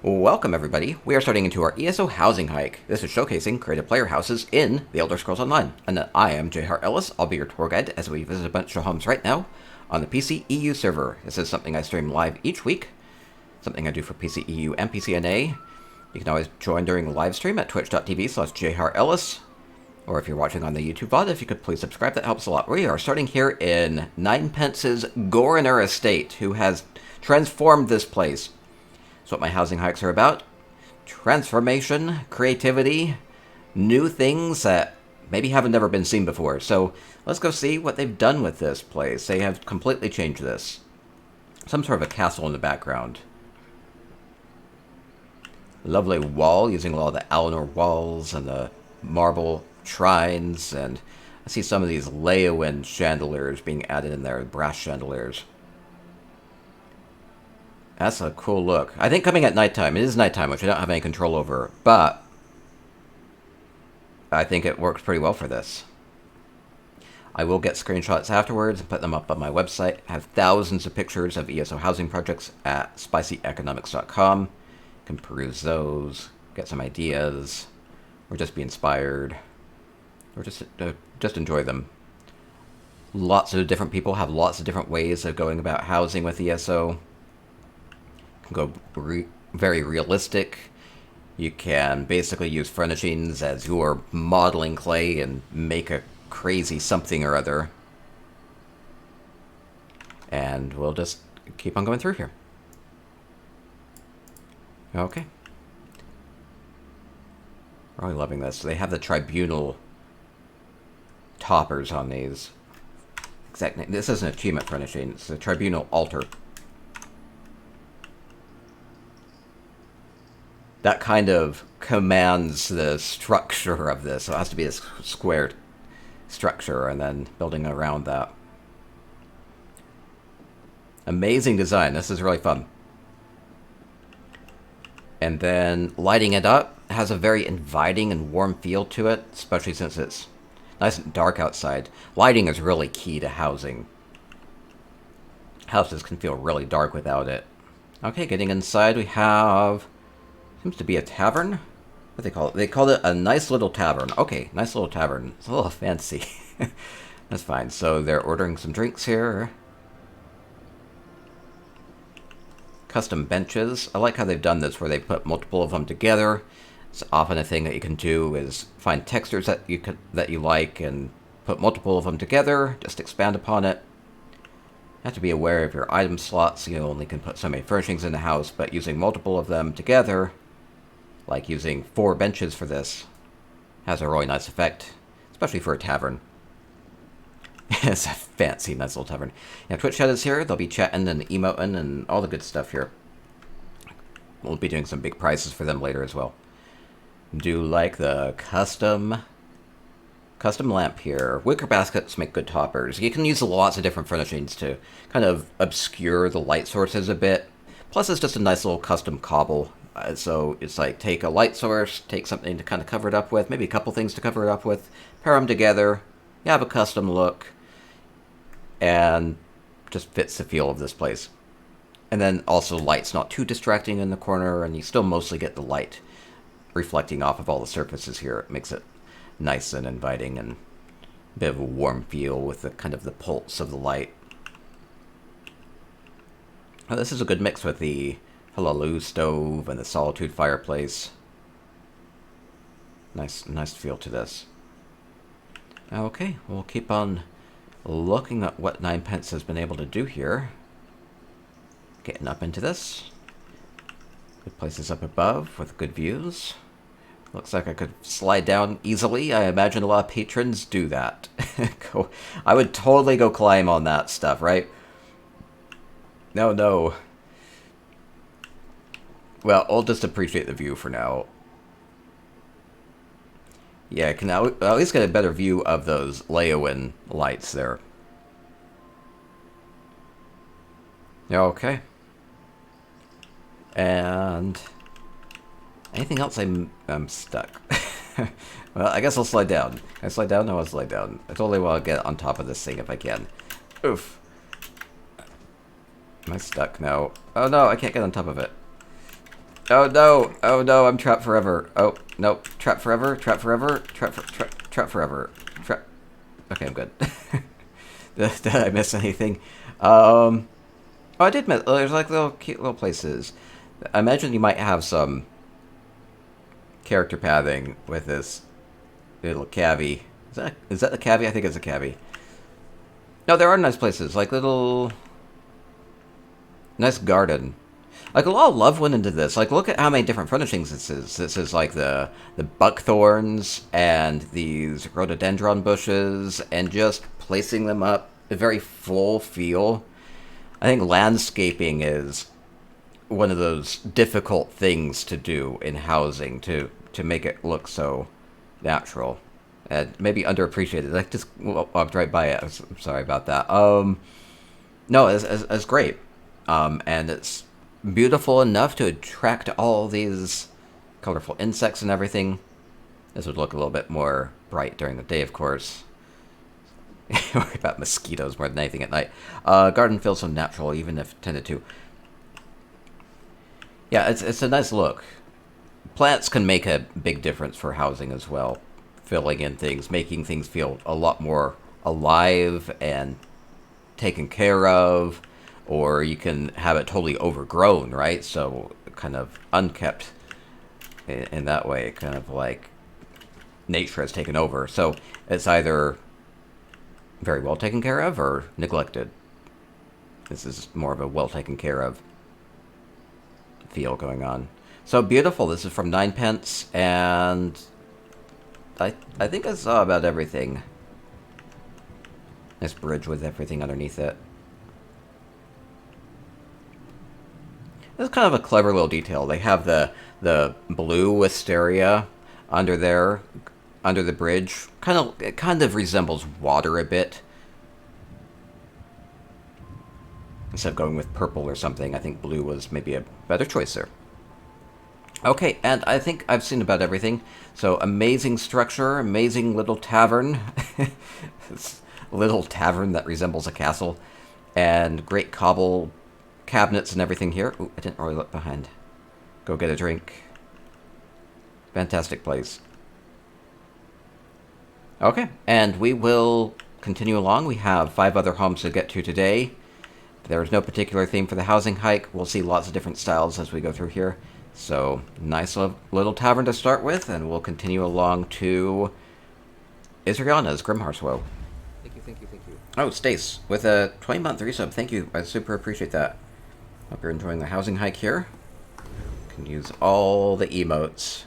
Welcome everybody, we are starting into our ESO housing hike. This is showcasing creative player houses in The Elder Scrolls Online. And I am Ellis, I'll be your tour guide as we visit a bunch of homes right now on the PC EU server. This is something I stream live each week, something I do for PC EU and PCNA. You can always join during the live stream at twitch.tv/jrellis. Or if you're watching on the YouTube VOD, if you could please subscribe, that helps a lot. We are starting here in Ninepence's Gorinir estate, who has transformed this place. That's what my housing hikes are about. Transformation, creativity, new things that maybe haven't never been seen before. So let's go see what they've done with this place. They have completely changed this. Some sort of a castle in the background. Lovely wall, using a lot of the Alinor walls and the marble shrines. And I see some of these Leowin chandeliers being added in there, brass chandeliers. That's a cool look. I think coming at nighttime, it is nighttime, which I don't have any control over, but I think it works pretty well for this. I will get screenshots afterwards and put them up on my website. I have thousands of pictures of ESO housing projects at spicyeconomics.com. You can peruse those, get some ideas, or just be inspired, or just enjoy them. Lots of different people have lots of different ways of going about housing with ESO. Go very realistic. You can basically use furnishings as your modeling clay and make a crazy something or other. And we'll just keep on going through here. Okay. Really loving this. They have the tribunal toppers on these. Exactly. This isn't achievement furnishing. It's the tribunal altar. That kind of commands the structure of this. So it has to be a squared structure and then building around that. Amazing design. This is really fun. And then lighting it up has a very inviting and warm feel to it, especially since it's nice and dark outside. Lighting is really key to housing. Houses can feel really dark without it. Okay, getting inside we have... seems to be a tavern? What do they call it? They called it a nice little tavern. Okay, nice little tavern. It's a little fancy. That's fine. So they're ordering some drinks here. Custom benches. I like how they've done this where they put multiple of them together. It's often a thing that you can do is find textures that you like and put multiple of them together. Just expand upon it. You have to be aware of your item slots. You only can put so many furnishings in the house, but using multiple of them together, like using 4 benches for this, has a really nice effect, especially for a tavern. It's a fancy, nice little tavern. Yeah, Twitch chat is here. They'll be chatting and emoting and all the good stuff here. We'll be doing some big prizes for them later as well. Do like the custom lamp here. Wicker baskets make good toppers. You can use lots of different furnishings to kind of obscure the light sources a bit. Plus, it's just a nice little custom cobble. So it's like take a light source, take something to kind of cover it up with, maybe a couple things to cover it up with, pair them together. You have a custom look, and just fits the feel of this place. And then also light's not too distracting in the corner, and you still mostly get the light reflecting off of all the surfaces here. It makes it nice and inviting and a bit of a warm feel with the kind of the pulse of the light. Oh, this is a good mix with the Halalu stove and the Solitude fireplace. Nice feel to this. Okay, we'll keep on looking at what Ninepence has been able to do here. Getting up into this. Good places up above with good views. Looks like I could slide down easily. I imagine a lot of patrons do that. I would totally go climb on that stuff, right? No. Well, I'll just appreciate the view for now. Yeah, I can at least get a better view of those Leowin lights there. Okay. And... anything else? I'm stuck. Well, I guess I'll slide down. Can I slide down? No, I'll slide down. I totally want to get on top of this thing if I can. Oof. Am I stuck now? Oh no, I can't get on top of it. Oh no! Oh no! I'm trapped forever. Oh no! Trapped forever. Trapped forever. Trapped forever. Trap. Okay, I'm good. Did I miss anything? Oh, I did miss. There's like little cute little places. I imagine you might have some character pathing with this little cabbie. Is that the cabbie? I think it's a cabbie. No, there are nice places, like little nice garden. Like a lot of love went into this. Like look at how many different furnishings this is. This is like the buckthorns and these rhododendron bushes, and just placing them up, a very full feel. I think landscaping is one of those difficult things to do in housing to make it look so natural and maybe underappreciated. I just walked right by it. I'm sorry about that. No, it's great, and it's beautiful enough to attract all these colorful insects and everything. This would look a little bit more bright during the day, of course. Worry about mosquitoes more than anything at night. Garden feels so natural, even if tended to. Yeah, it's a nice look. Plants can make a big difference for housing as well. Filling in things, making things feel a lot more alive and taken care of. Or you can have it totally overgrown, right? So kind of unkept in that way, kind of like nature has taken over. So it's either very well taken care of or neglected. This is more of a well taken care of feel going on. So beautiful. This is from Ninepence, and I think I saw about everything. Nice bridge with everything underneath it. This is kind of a clever little detail. They have the blue wisteria under there, under the bridge. It kind of resembles water a bit. Instead of going with purple or something, I think blue was maybe a better choice there. Okay, and I think I've seen about everything. So, amazing structure, amazing little tavern. Little tavern that resembles a castle. And great cobble cabinets and everything here. Ooh, I didn't really look behind. Go get a drink. Fantastic place. Okay, and we will continue along. We have 5 other homes to get to today. There is no particular theme for the housing hike. We'll see lots of different styles as we go through here. So, nice little tavern to start with, and we'll continue along to Isriana's Grymharth Woe. Thank you. Oh, Stace, with a 20-month resub. Thank you. I super appreciate that. Hope you're enjoying the housing hike here. Can use all the emotes.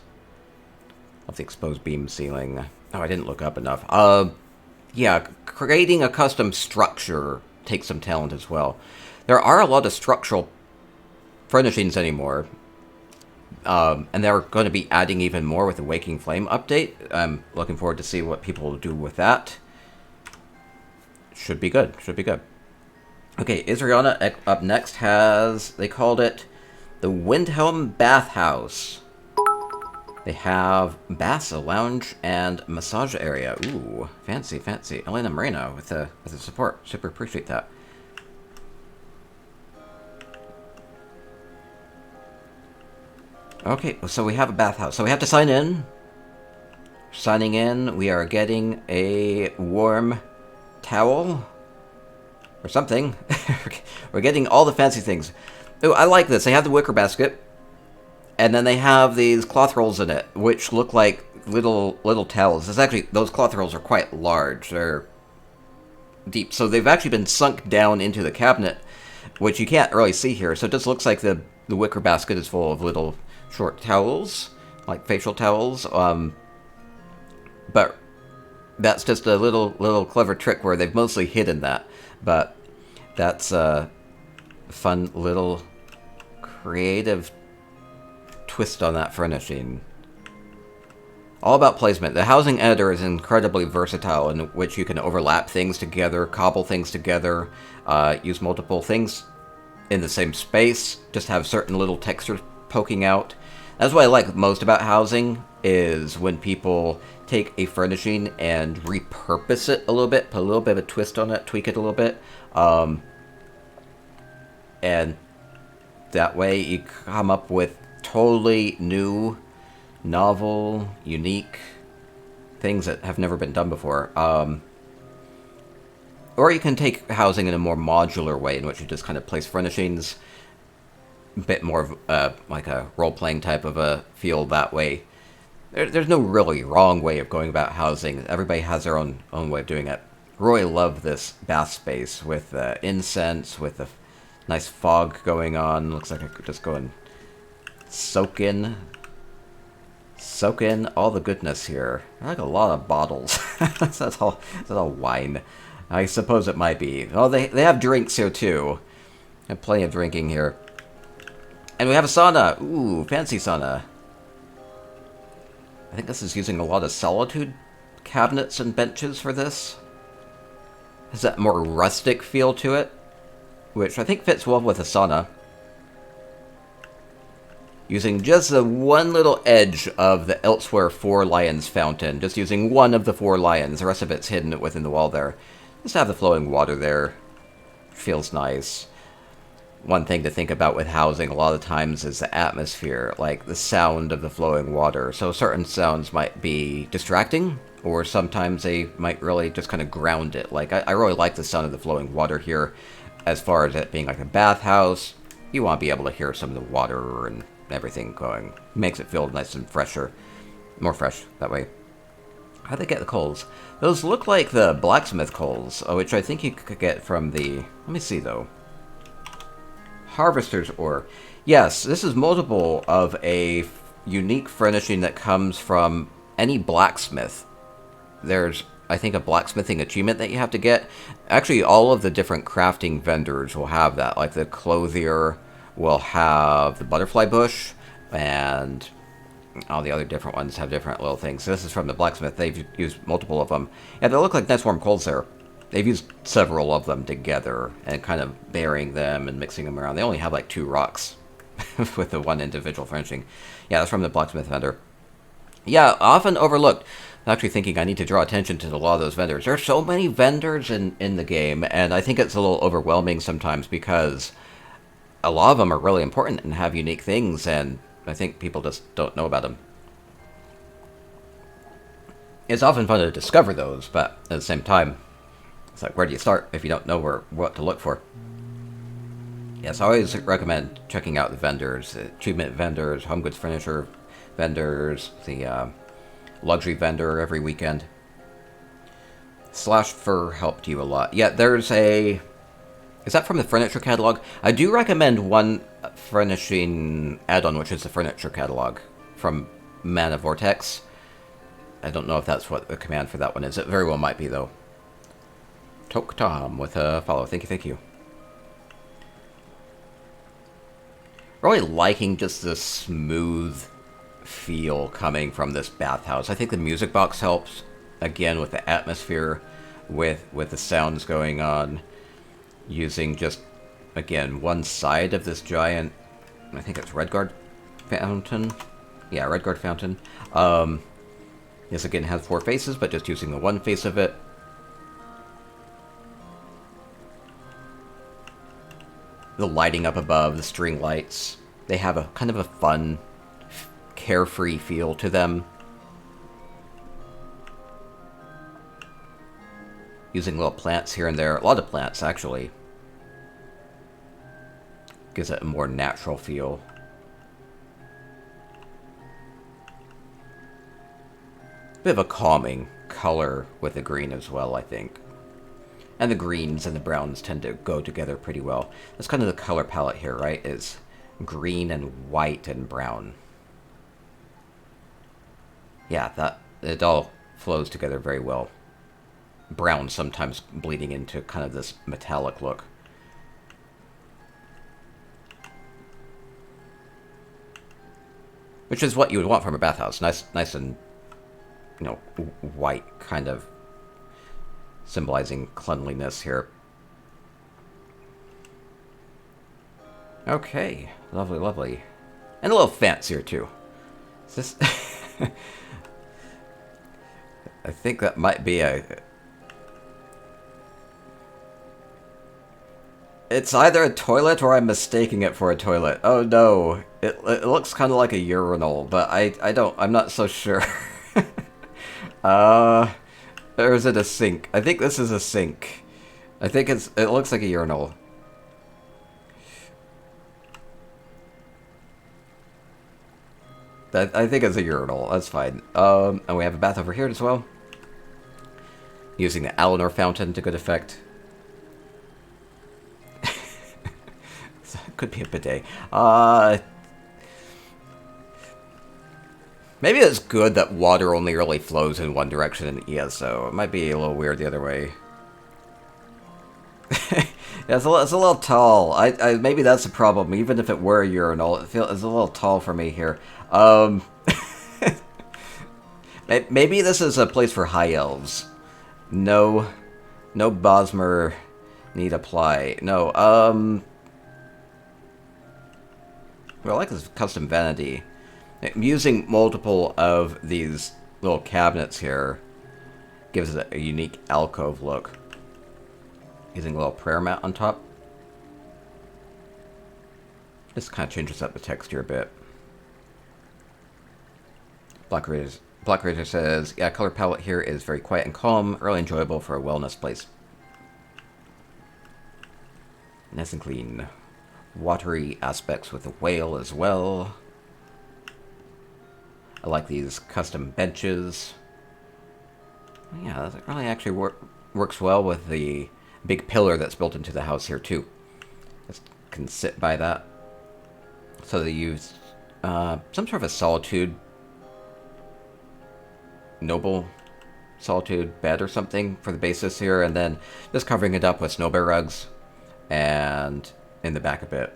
Love the exposed beam ceiling. Oh, I didn't look up enough. Yeah, creating a custom structure takes some talent as well. There are a lot of structural furnishings anymore. And they're going to be adding even more with the Waking Flame update. I'm looking forward to see what people will do with that. Should be good. Okay, Isriana up next has, they called it the Windhelm Bathhouse. They have baths, a lounge, and massage area. Ooh, fancy. Elena Moreno with the support. Super appreciate that. Okay, so we have a bathhouse. So we have to sign in. Signing in, we are getting a warm towel or something. We're getting all the fancy things. Ooh, I like this. They have the wicker basket, and then they have these cloth rolls in it, which look like little towels. It's actually, those cloth rolls are quite large. They're deep, so they've actually been sunk down into the cabinet, which you can't really see here. So it just looks like the wicker basket is full of little short towels, like facial towels. But that's just a little clever trick where they've mostly hidden that. But that's a fun little creative twist on that furnishing. All about placement. The housing editor is incredibly versatile, in which you can overlap things together, cobble things together, use multiple things in the same space, just have certain little textures poking out. That's what I like most about housing, is when people take a furnishing and repurpose it a little bit, put a little bit of a twist on it, tweak it a little bit, and that way you come up with totally new, novel, unique things that have never been done before. Or you can take housing in a more modular way, in which you just kind of place furnishings, a bit more of like a role-playing type of a feel that way. There's no really wrong way of going about housing. Everybody has their own way of doing it. Really love this bath space with incense, with the nice fog going on. Looks like I could just go and soak in all the goodness here. I like a lot of bottles. that's all wine. I suppose it might be. Oh, they have drinks here too. They have plenty of drinking here. And we have a sauna. Ooh, fancy sauna. I think this is using a lot of solitude cabinets and benches for this. Has that more rustic feel to it, which I think fits well with a sauna. Using just the one little edge of the elsewhere 4 lions fountain. Just using one of the 4 lions. The rest of it's hidden within the wall there. Just have the flowing water there. Feels nice. One thing to think about with housing a lot of times is the atmosphere, like the sound of the flowing water. So certain sounds might be distracting, or sometimes they might really just kind of ground it. Like, I really like the sound of the flowing water here. As far as it being like a bathhouse, you want to be able to hear some of the water and everything going. Makes it feel nice and fresher. More fresh, that way. How'd they get the coals? Those look like the blacksmith coals, which I think you could get from the... Let me see, though. Harvester's ore. Yes, this is multiple of a unique furnishing that comes from any blacksmith. There's, I think, a blacksmithing achievement that you have to get. Actually, all of the different crafting vendors will have that. Like the clothier will have the butterfly bush, and all the other different ones have different little things. So this is from the blacksmith. They've used multiple of them. Yeah, they look like nice warm coals there. They've used several of them together and kind of burying them and mixing them around. They only have like 2 rocks with the one individual furnishing. Yeah, that's from the blacksmith vendor. Yeah, often overlooked. I'm actually thinking I need to draw attention to a lot of those vendors. There's so many vendors in the game, and I think it's a little overwhelming sometimes because a lot of them are really important and have unique things, and I think people just don't know about them. It's often fun to discover those, but at the same time, it's like, where do you start if you don't know what to look for? Yes, I always recommend checking out the vendors, achievement vendors, home goods furniture vendors, the luxury vendor every weekend. Slash Fur helped you a lot. Yeah, there's a... Is that from the furniture catalog? I do recommend one furnishing add-on, which is the furniture catalog from Mana Vortex. I don't know if that's what the command for that one is. It very well might be, though. Tok Tom with a follow. Thank you, thank you. Really liking just the smooth feel coming from this bathhouse. I think the music box helps, again, with the atmosphere, with the sounds going on. Using just, again, one side of this giant, I think it's Redguard fountain. Yeah, Redguard fountain. This, again, has 4 faces, but just using the one face of it. The lighting up above, the string lights, they have a kind of a fun, carefree feel to them. Using little plants here and there, a lot of plants actually. Gives it a more natural feel. Bit of a calming color with the green as well, I think. And the greens and the browns tend to go together pretty well. That's kind of the color palette here, right? Is green and white and brown. Yeah, that it all flows together very well. Brown sometimes bleeding into kind of this metallic look. Which is what you would want from a bathhouse. Nice and, you know, white, kind of symbolizing cleanliness here. Okay, lovely, lovely. And a little fancier, too. Is this... I think that might be a... It's either a toilet or I'm mistaking it for a toilet. Oh no, it looks kind of like a urinal, but I'm not so sure. Or is it a sink? I think this is a sink. I think it looks like a urinal. I think it's a urinal, that's fine. And we have a bath over here as well. Using the Lunar fountain to good effect. Could be a bidet. Maybe it's good that water only really flows in one direction in ESO. It might be a little weird the other way. Yeah, it's a little tall. Maybe that's the problem. Even if it were a urinal, it's a little tall for me here. Maybe this is a place for high elves. No Bosmer need apply. No, well, I like this custom vanity. Using multiple of these little cabinets here gives it a unique alcove look. Using a little prayer mat on top. This kind of changes up the texture a bit. Black Razor says, yeah, color palette here is very quiet and calm, really enjoyable for a wellness place. Nice and clean. Watery aspects with the whale as well. I like these custom benches. Yeah, that really actually works well with the big pillar that's built into the house here too. Just can sit by that. So they use some sort of a solitude, noble solitude bed or something for the basis here, and then just covering it up with snow bear rugs and in the back a bit.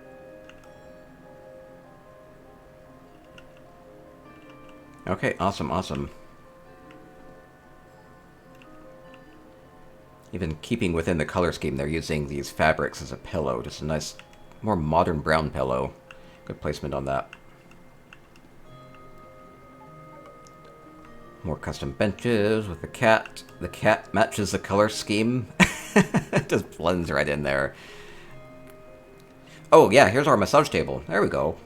Okay, awesome. Even keeping within the color scheme, they're using these fabrics as a pillow. Just a nice, more modern brown pillow. Good placement on that. More custom benches with the cat. The cat matches the color scheme. It just blends right in there. Oh yeah, here's our massage table. There we go.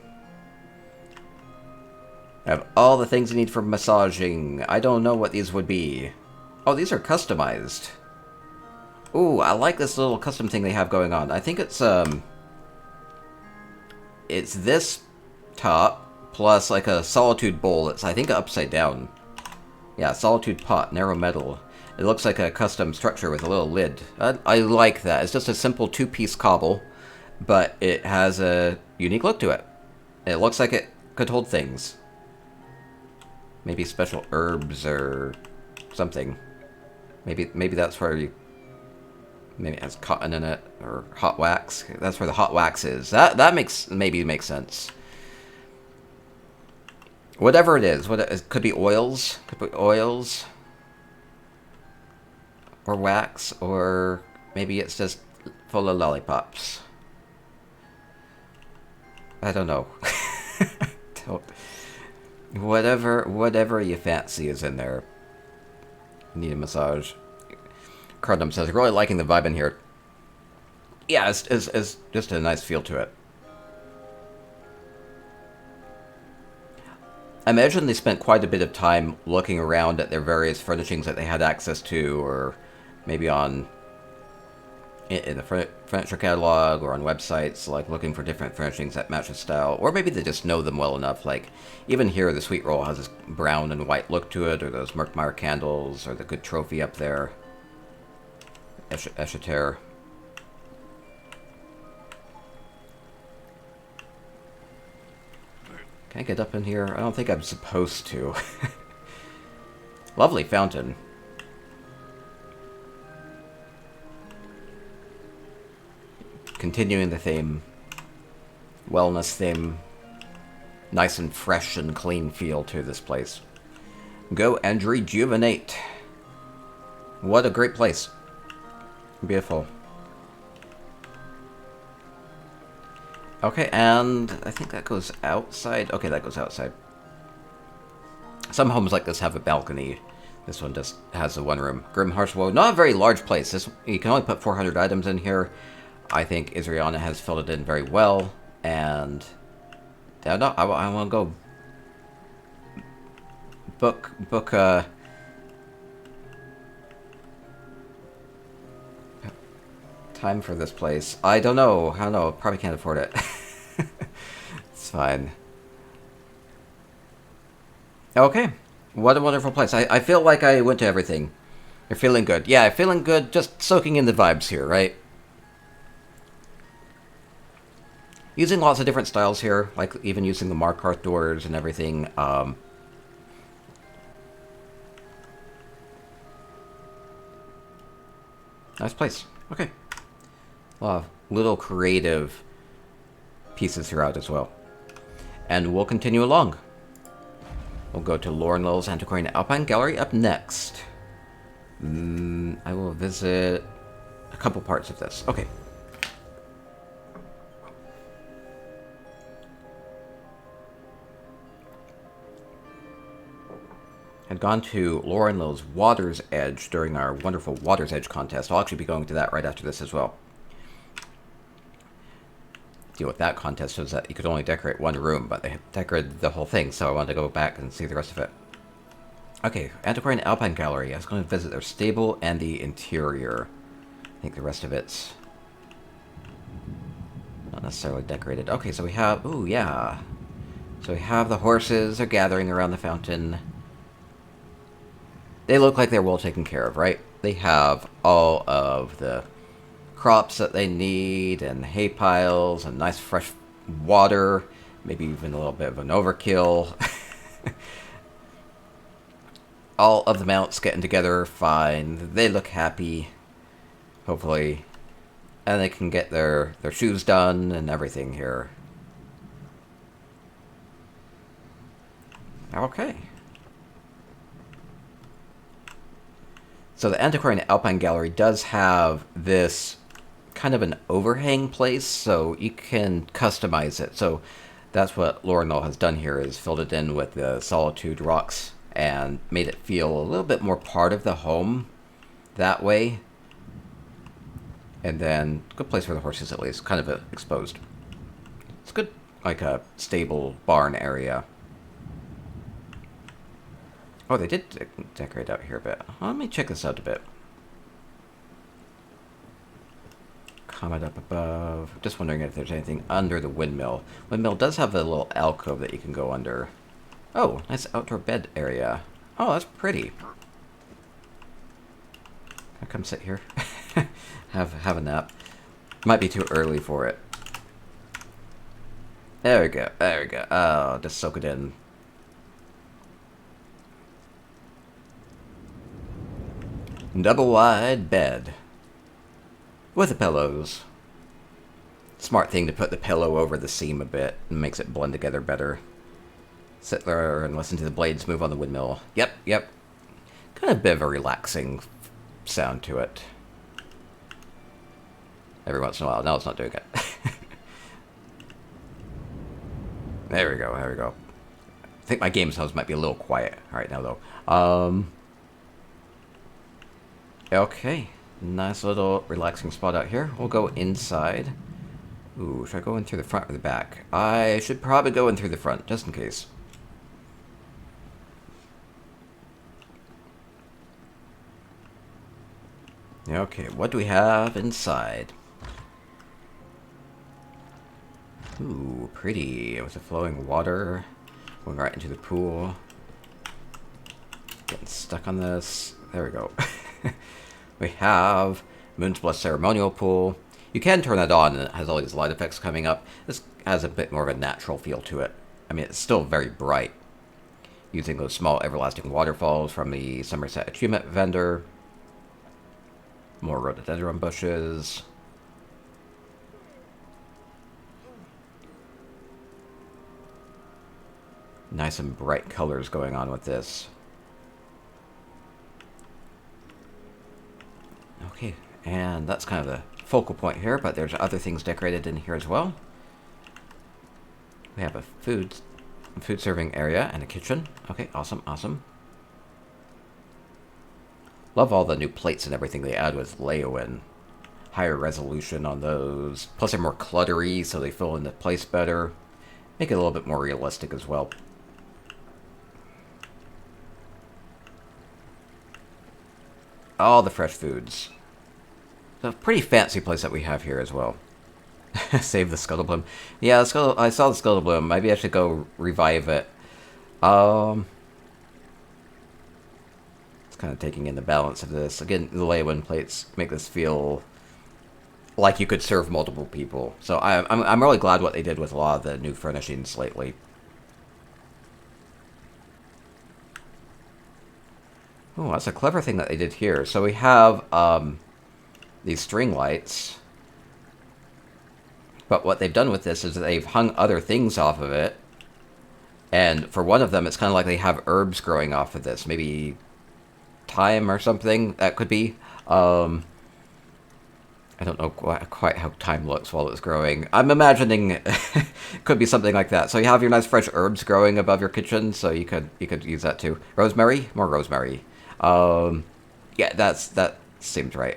I have all the things you need for massaging. I don't know what these would be. Oh, these are customized. Ooh, I like this little custom thing they have going on. I think it's this top plus like a solitude bowl. It's, I think, upside down. Yeah, solitude pot, narrow metal. It looks like a custom structure with a little lid. I like that. It's just a simple two-piece cobble, but it has a unique look to it. It looks like it could hold things. Maybe special herbs or something. Maybe that's where you... Maybe it has cotton in it, or hot wax. That's where the hot wax is. That maybe makes sense. Whatever it is, it could be oils. Could be oils. Or wax, or maybe it's just full of lollipops. I don't know. Whatever you fancy is in there. Need a massage. Cardum says, really liking the vibe in here. Yeah, it's just a nice feel to it. I imagine they spent quite a bit of time looking around at their various furnishings that they had access to, or maybe in the furniture catalog or on websites, like looking for different furnishings that match the style, or maybe they just know them well enough. Like even here, the sweet roll has this brown and white look to it, or those Merkmire candles, or the good trophy up there, Eschater. Can I get up in here? I don't think I'm supposed to. Lovely fountain. Continuing the theme. Wellness theme. Nice and fresh and clean feel to this place. Go and rejuvenate. What a great place. Beautiful. Okay, and I think that goes outside. Okay, that goes outside. Some homes like this have a balcony. This one just has a one room. Grymharth, well, not a very large place. You can only put 400 items in here. I think Isriana has filled it in very well, and I don't know, I want to go book time for this place. I don't know. Probably can't afford it. It's fine. Okay. What a wonderful place. I feel like I went to everything. You're feeling good. Yeah, feeling good, just soaking in the vibes here, right? Using lots of different styles here, like even using the Markarth doors and everything. Nice place. Okay. A lot of little creative pieces throughout as well. And we'll continue along. We'll go to LorinLil's Antiquarian Alpine Gallery up next. I will visit a couple parts of this. Okay. Had gone to LorinLil's Water's Edge during our wonderful Water's Edge contest. I'll actually be going to that right after this as well. Deal with that contest was that you could only decorate one room, but they decorated the whole thing, so I wanted to go back and see the rest of it. Okay, Antiquarian Alpine Gallery. I was going to visit their stable and the interior. I think the rest of it's not necessarily decorated. Okay, so we have... Ooh, yeah. So we have the horses. They're gathering around the fountain. They look like they're well taken care of, right? They have all of the crops that they need, and hay piles, and nice fresh water. Maybe even a little bit of an overkill. All of the mounts getting together fine. They look happy, hopefully. And they can get their shoes done and everything here. Okay. So the Antiquarian Alpine Gallery does have this kind of an overhang place, so you can customize it. So that's what LorinLil has done here, is filled it in with the Solitude rocks and made it feel a little bit more part of the home that way. And then, good place for the horses at least, kind of exposed. It's good, like a stable barn area. Oh, they did decorate out here a bit. Let me check this out a bit. Comment up above. Just wondering if there's anything under the windmill. Windmill does have a little alcove that you can go under. Oh, nice outdoor bed area. Oh, that's pretty. Can I come sit here? have a nap. Might be too early for it. There we go. There we go. Oh, just soak it in. Double wide bed. With the pillows. Smart thing to put the pillow over the seam a bit and makes it blend together better. Sit there and listen to the blades move on the windmill. Yep, yep. Kind of a bit of a relaxing sound to it. Every once in a while. No, it's not doing it. There we go, there we go. I think my game sounds might be a little quiet right now, though. Okay. Nice little relaxing spot out here. We'll go inside. Ooh, should I go in through the front or the back? I should probably go in through the front, just in case. Okay, what do we have inside? Ooh, pretty. With the flowing water. Going right into the pool. Getting stuck on this. There we go. We have Moon's Blessed Ceremonial Pool. You can turn that on and it has all these light effects coming up. This has a bit more of a natural feel to it. I mean, it's still very bright. Using those small everlasting waterfalls from the Somerset Achievement vendor. More rhododendron bushes. Nice and bright colors going on with this. Okay, and that's kind of the focal point here, but there's other things decorated in here as well. We have a food serving area and a kitchen. Okay, awesome, awesome. Love all the new plates and everything they add with Leowin. higher resolution on those. Plus they're more cluttery, so they fill into place better. Make it a little bit more realistic as well. All the fresh foods. It's a pretty fancy place that we have here as well. Save the Scuttlebloom. Yeah, I saw the Scuttlebloom. Maybe I should go revive it. It's kind of taking in the balance of this. Again, the lay-in plates make this feel like you could serve multiple people. So I'm really glad what they did with a lot of the new furnishings lately. Oh, that's a clever thing that they did here. So we have these string lights. But what they've done with this is they've hung other things off of it. And for one of them, it's kind of like they have herbs growing off of this. Maybe thyme or something, that could be. I don't know quite how thyme looks while it's growing. I'm imagining it could be something like that. So you have your nice fresh herbs growing above your kitchen, so you could use that too. Rosemary? More rosemary. Yeah, that seems right.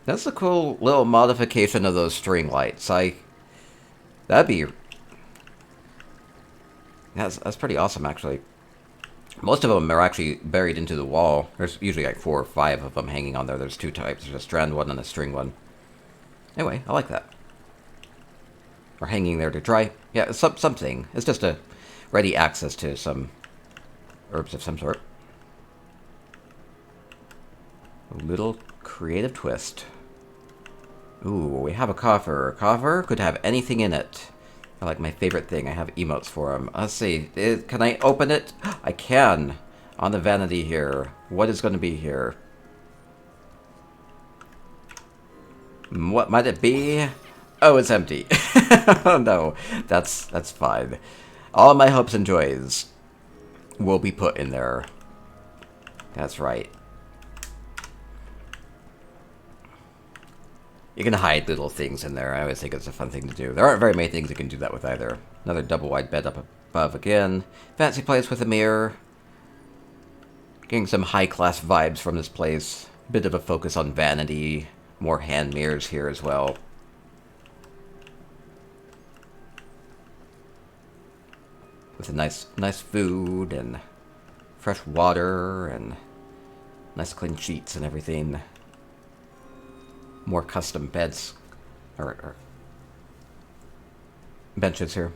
That's a cool little modification of those string lights. That'd be... That's pretty awesome, actually. Most of them are actually buried into the wall. There's usually like 4 or 5 of them hanging on there. There's 2 types. There's a strand one and a string one. Anyway, I like that. Or hanging there to dry. Yeah, something. It's just a ready access to some herbs of some sort. A little creative twist. Ooh, we have a coffer. A coffer could have anything in it. I like my favorite thing. I have emotes for them. Let's see. Can I open it? I can. On the vanity here. What is going to be here? What might it be? Oh, it's empty. Oh, no. That's fine. All my hopes and joys will be put in there. That's right. You can hide little things in there. I always think it's a fun thing to do. There aren't very many things you can do that with either. Another double wide bed up above again. Fancy place with a mirror. Getting some high-class vibes from this place. Bit of a focus on vanity. More hand mirrors here as well. With a nice food and fresh water and nice clean sheets and everything. More custom beds or benches here.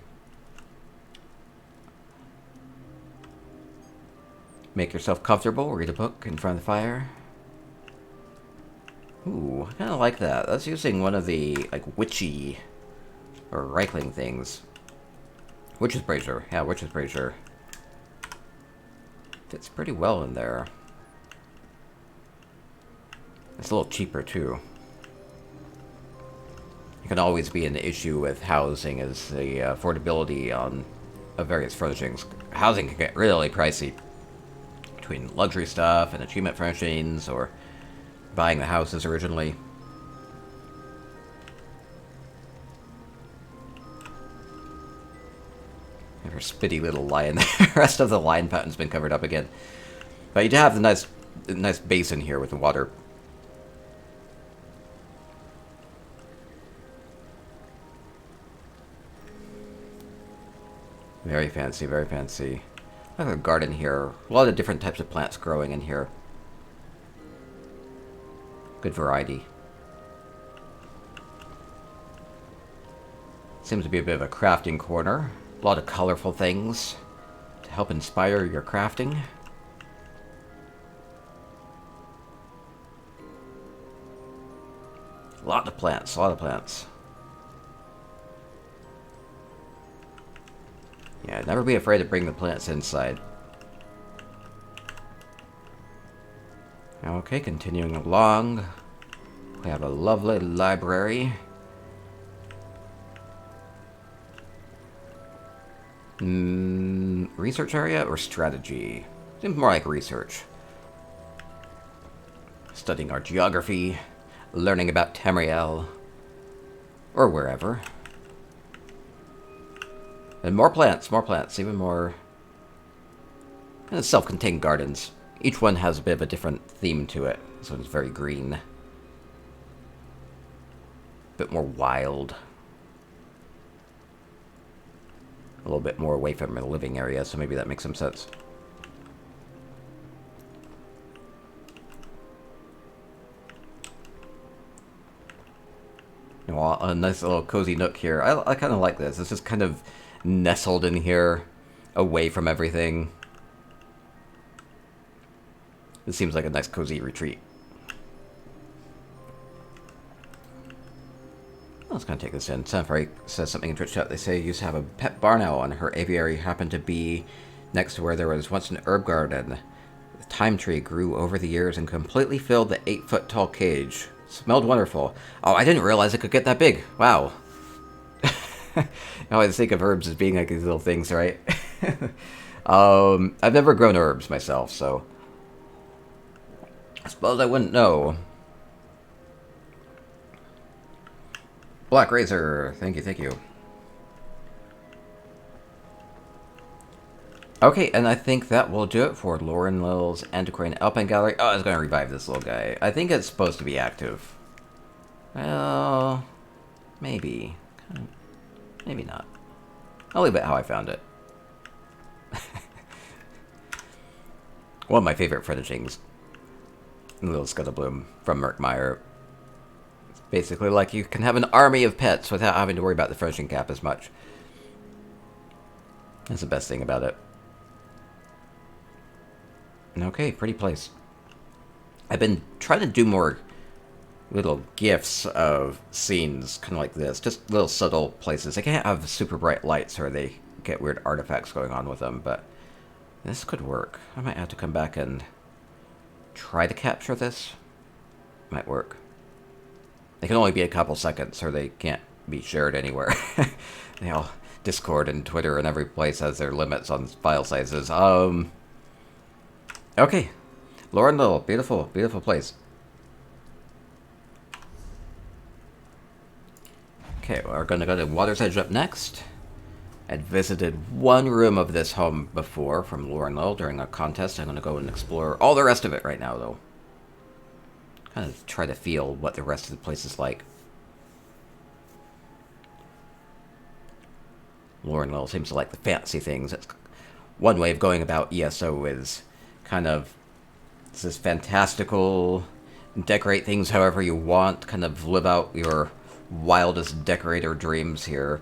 Make yourself comfortable, read a book in front of the fire. Ooh, I kind of like that. That's using one of the like witchy or Reichling things. Witch's brazier. Yeah, witch's brazier. Fits pretty well in there. It's a little cheaper too. It can always be an issue with housing is the affordability of various furnishings. Housing can get really pricey between luxury stuff and achievement furnishings or buying the houses originally. Her spitty little lion. The rest of the lion pattern's been covered up again. But you do have the nice basin here with the water. Very fancy, very fancy. I have a garden here. A lot of different types of plants growing in here. Good variety. Seems to be a bit of a crafting corner. A lot of colorful things to help inspire your crafting. A lot of plants, a lot of plants. Yeah, never be afraid to bring the plants inside. Okay, continuing along. We have a lovely library. Research area or strategy? Seems more like research. Studying our geography, learning about Tamriel, or wherever. And more plants, even more self-contained gardens. Each one has a bit of a different theme to it. This one's very green. A bit more wild. A little bit more away from the living area, so maybe that makes some sense. Well, a nice little cozy nook here. I kind of like this. It's just kind of nestled in here, away from everything. It seems like a nice cozy retreat. Let's kind of take this in. Sanfari says something in Twitch chat. They say you used to have a pet barn owl, and her aviary happened to be next to where there was once an herb garden. The thyme tree grew over the years and completely filled the 8-foot-tall cage. Smelled wonderful. Oh, I didn't realize it could get that big. Wow. I always think of herbs as being like these little things, right? I've never grown herbs myself, so I suppose I wouldn't know. Black Razor, thank you, thank you. Okay, and I think that will do it for LorinLil's Antiquarian Alpine Gallery. Oh, I was going to revive this little guy. I think it's supposed to be active. Well, maybe. Maybe not. I'll leave it how I found it. One of my favorite furnishings. Little Scuttlebloom from Merkmire. It's basically like you can have an army of pets without having to worry about the furnishing cap as much. That's the best thing about it. Okay, pretty place. I've been trying to do more little gifs of scenes, kind of like this. Just little subtle places. They can't have super bright lights or they get weird artifacts going on with them, but this could work. I might have to come back and try to capture this. Might work. They can only be a couple seconds or they can't be shared anywhere. They all, Discord and Twitter and every place has their limits on file sizes. Okay, LorinLil, beautiful, beautiful place. Okay, we're gonna go to Water's Edge up next. I'd visited one room of this home before from LorinLil during a contest. I'm gonna go and explore all the rest of it right now, though. Kind of try to feel what the rest of the place is like. LorinLil seems to like the fancy things. That's one way of going about ESO is kind of this fantastical, decorate things however you want, kind of live out your wildest decorator dreams here.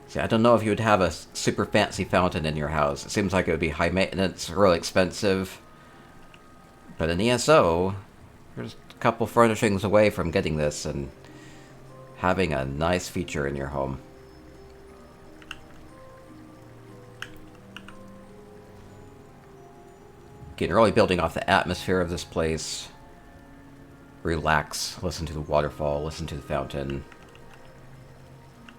See, I don't know if you would have a super fancy fountain in your house. It seems like it would be high maintenance, really expensive. But in ESO, there's a couple furnishings away from getting this and having a nice feature in your home. Again, really building off the atmosphere of this place. Relax, listen to the waterfall, listen to the fountain.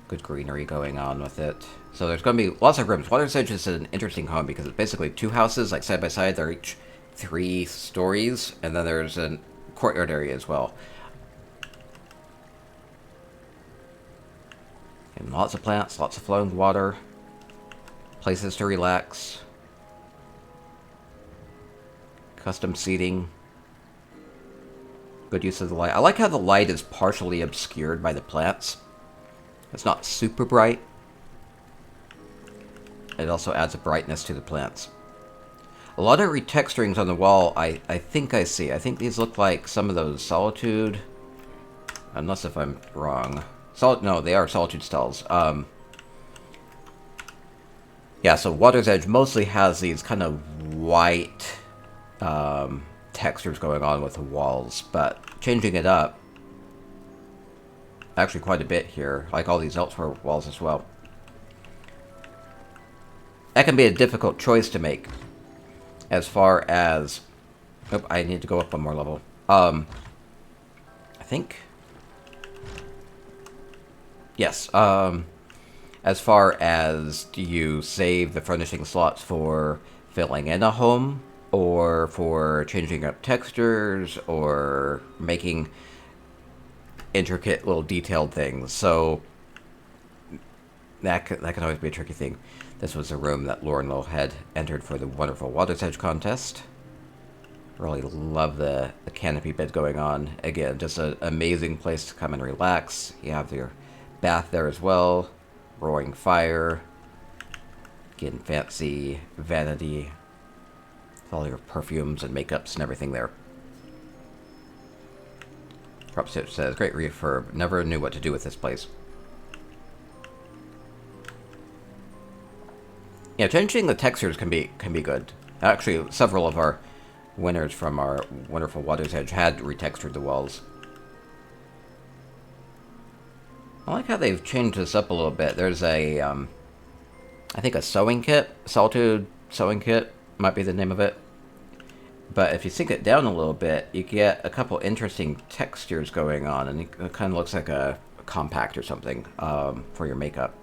Good greenery going on with it. So there's going to be lots of rooms. Water's Edge is an interesting home because it's basically two houses, like side by side. They're each 3 stories, and then there's a courtyard area as well. And lots of plants, lots of flowing water, places to relax. Custom seating. Good use of the light. I like how the light is partially obscured by the plants. It's not super bright. It also adds a brightness to the plants. A lot of retexturings on the wall I think I see. I think these look like some of those Solitude. Unless if I'm wrong. No, they are Solitude stalls. Yeah, so Water's Edge mostly has these kind of white textures going on with the walls, but changing it up actually quite a bit here, like all these elsewhere walls as well. That can be a difficult choice to make as far as... Oh, I need to go up one more level. I think... Yes, as far as do you save the furnishing slots for filling in a home, or for changing up textures, or making intricate little detailed things. So that can always be a tricky thing. This was a room that LorinLil had entered for the Wonderful Water's Edge contest. Really love the canopy bed going on. Again, just an amazing place to come and relax. You have your bath there as well. Roaring fire. Again, fancy vanity. With all your perfumes and makeups and everything there. Dropstitch says, great refurb. Never knew what to do with this place. Yeah, changing the textures can be good. Actually, several of our winners from our Wonderful Water's Edge had retextured the walls. I like how they've changed this up a little bit. There's a, I think a sewing kit. Solitude sewing kit might be the name of it. But if you sink it down a little bit, you get a couple interesting textures going on, and it kind of looks like a compact or something for your makeup.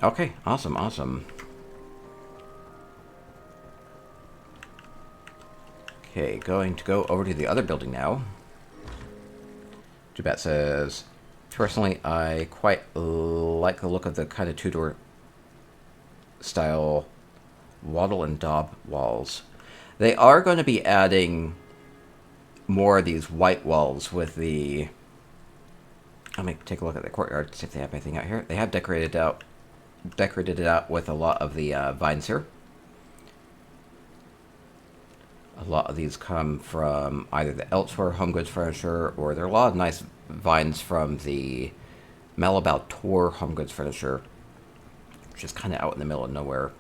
Okay, awesome, awesome. Okay, going to go over to the other building now. Jubat says, personally, I quite like the look of the kind of Tudor style wattle and daub walls. They are going to be adding more of these white walls with the... Let me take a look at the courtyard, see if they have anything out here. They have decorated it out with a lot of the vines here. A lot of these come from either the Elsewhere Home Goods Furniture, or there are a lot of nice vines from the Malabao Tor Home Goods Furniture, which is kind of out in the middle of nowhere.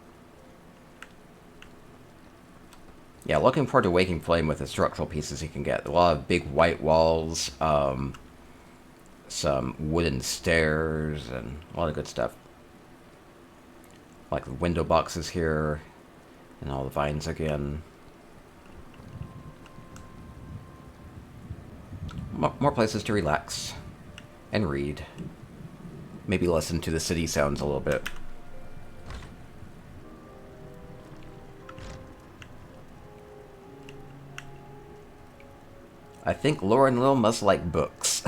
Yeah, looking forward to Waking Flame with the structural pieces you can get. A lot of big white walls, some wooden stairs, and a lot of good stuff. Like the window boxes here, and all the vines again. More places to relax and read. Maybe listen to the city sounds a little bit. I think LorinLil must like books.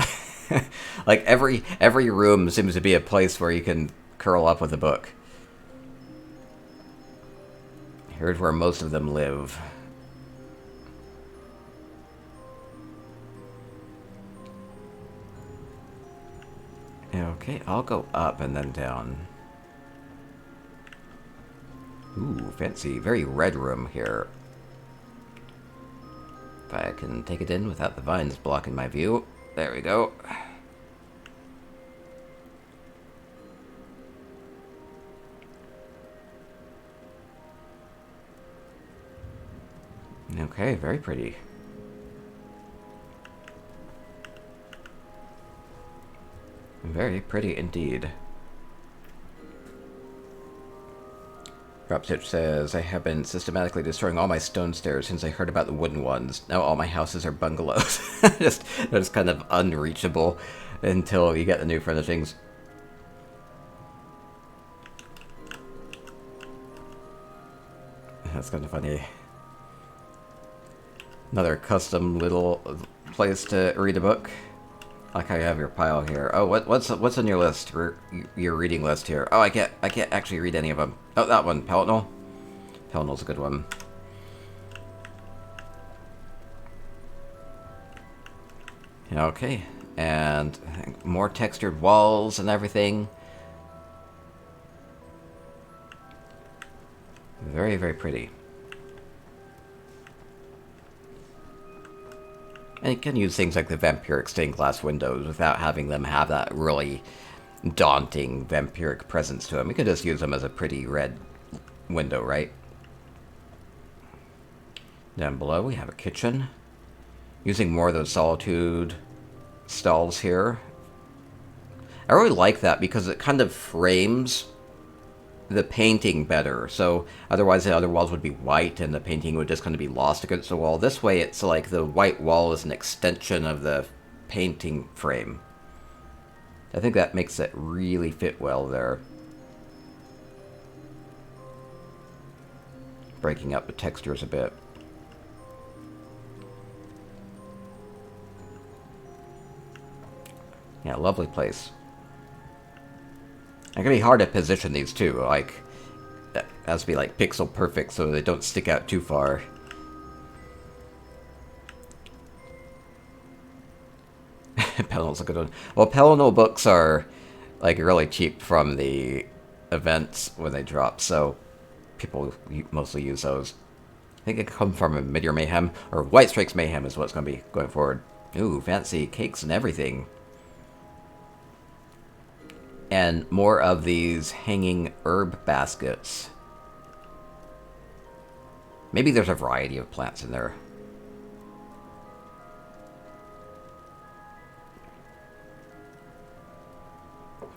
Like every room seems to be a place where you can curl up with a book. Here's where most of them live. Okay, I'll go up and then down. Ooh, fancy. Very red room here. If I can take it in without the vines blocking my view. There we go. Okay, very pretty. Very pretty indeed. Dropstitch says, I have been systematically destroying all my stone stairs since I heard about the wooden ones. Now all my houses are bungalows. They're just kind of unreachable until you get the new furnishings. That's kind of funny. Another custom little place to read a book. Like how you have your pile here. Oh, what's on your list? Your reading list here. Oh, I can't actually read any of them. Oh, that one, Pellinol. Pellinol's a good one. Okay, and more textured walls and everything. Very, very pretty. And you can use things like the vampiric stained glass windows without having them have that really daunting vampiric presence to them. You can just use them as a pretty red window, right? Down below we have a kitchen. Using more of those Solitude stalls here. I really like that because it kind of frames the painting better. So otherwise the other walls would be white and the painting would just kind of be lost against the wall. This way it's like the white wall is an extension of the painting frame. I think that makes it really fit well there. Breaking up the textures a bit. Yeah, lovely place. It can be hard to position these too, like, it has to be like pixel perfect so they don't stick out too far. Pelennal's a good one. Well, Pelennal books are like really cheap from the events when they drop, so people mostly use those. I think it could come from a Meteor Mayhem, or White Strikes Mayhem is what's going to be going forward. Ooh, fancy cakes and everything. And more of these hanging herb baskets. Maybe there's a variety of plants in there.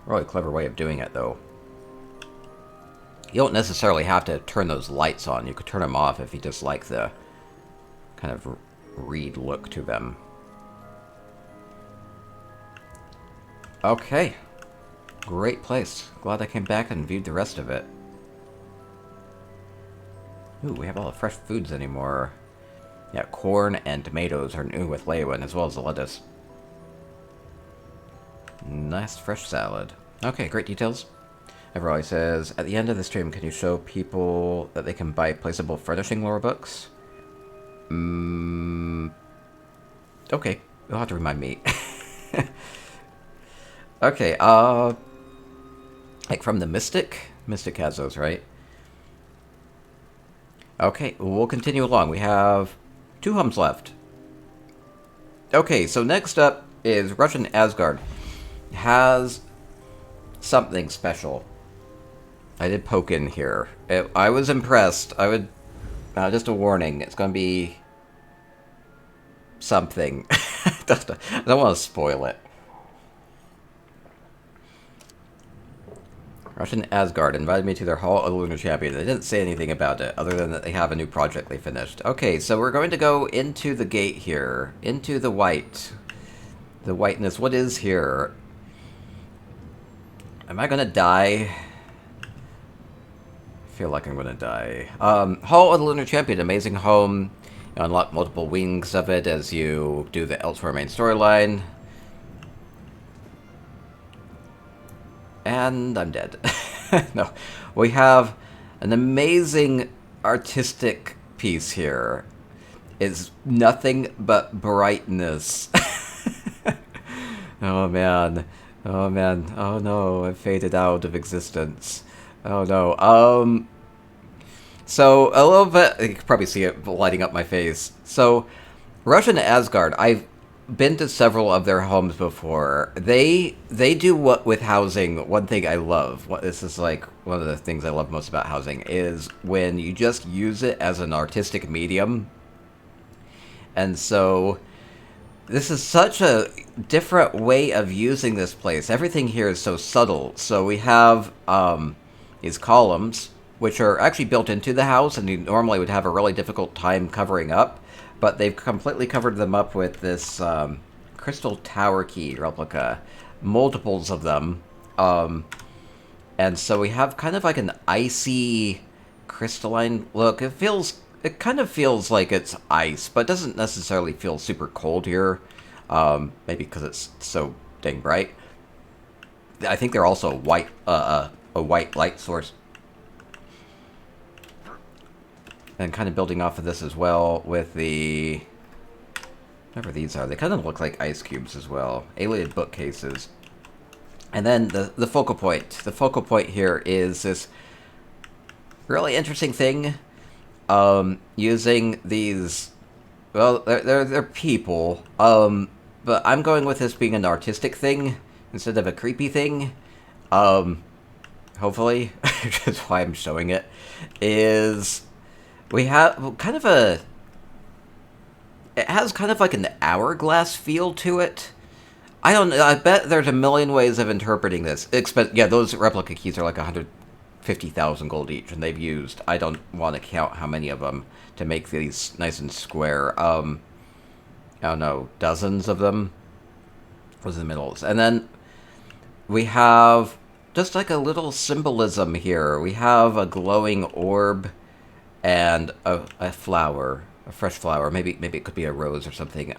Really clever way of doing it, though. You don't necessarily have to turn those lights on. You could turn them off if you just like the kind of reed look to them. Okay. Great place. Glad I came back and viewed the rest of it. Ooh, we have all the fresh foods anymore. Yeah, corn and tomatoes are new with Leywin, as well as the lettuce. Nice fresh salad. Okay, great details. Everybody says, at the end of the stream, can you show people that they can buy placeable furnishing lore books? Okay, you'll have to remind me. Okay, like from the Mystic? Mystic has those, right? Okay, we'll continue along. We have 2 hums left. Okay, so next up is RussianAsgard. Has something special. I did poke in here. I was impressed. I would... just a warning. It's going to be... something. I don't want to spoil it. RussianAsgard invited me to their Hall of the Lunar Champion. They didn't say anything about it, other than that they have a new project they finished. Okay, so we're going to go into the gate here. Into the white. The whiteness. What is here? Am I going to die? I feel like I'm going to die. Hall of the Lunar Champion. Amazing home. You unlock multiple wings of it as you do the Elsewhere main storyline. And I'm dead. No. We have an amazing artistic piece here. It's nothing but brightness. Oh man. Oh man. Oh no, I faded out of existence. Oh no. So, a little bit... You can probably see it lighting up my face. So, RussianAsgard, I've been to several of their homes before. They do what with housing. One thing I love, this is like one of the things I love most about housing, is when you just use it as an artistic medium. And so this is such a different way of using this place. Everything here is so subtle. So we have these columns, which are actually built into the house, and you normally would have a really difficult time covering up. But they've completely covered them up with this crystal tower key replica. Multiples of them. And so we have kind of like an icy crystalline look. It kind of feels like it's ice, but it doesn't necessarily feel super cold here. Maybe because it's so dang bright. I think they're also white, a white light source. And kind of building off of this as well with the... whatever these are. They kind of look like ice cubes as well. Alien bookcases. And then the focal point. The focal point here is this really interesting thing. Using these... well, they're people. But I'm going with this being an artistic thing instead of a creepy thing. Hopefully. That's why I'm showing it. Is... we have kind of a... it has kind of like an hourglass feel to it. I don't know. I bet there's a million ways of interpreting this. Yeah, those replica keys are like 150,000 gold each, and they've used... I don't want to count how many of them to make these nice and square. I don't know, dozens of them. Was in the middle. And then we have just like a little symbolism here. We have a glowing orb and a flower. A fresh flower. Maybe it could be a rose or something.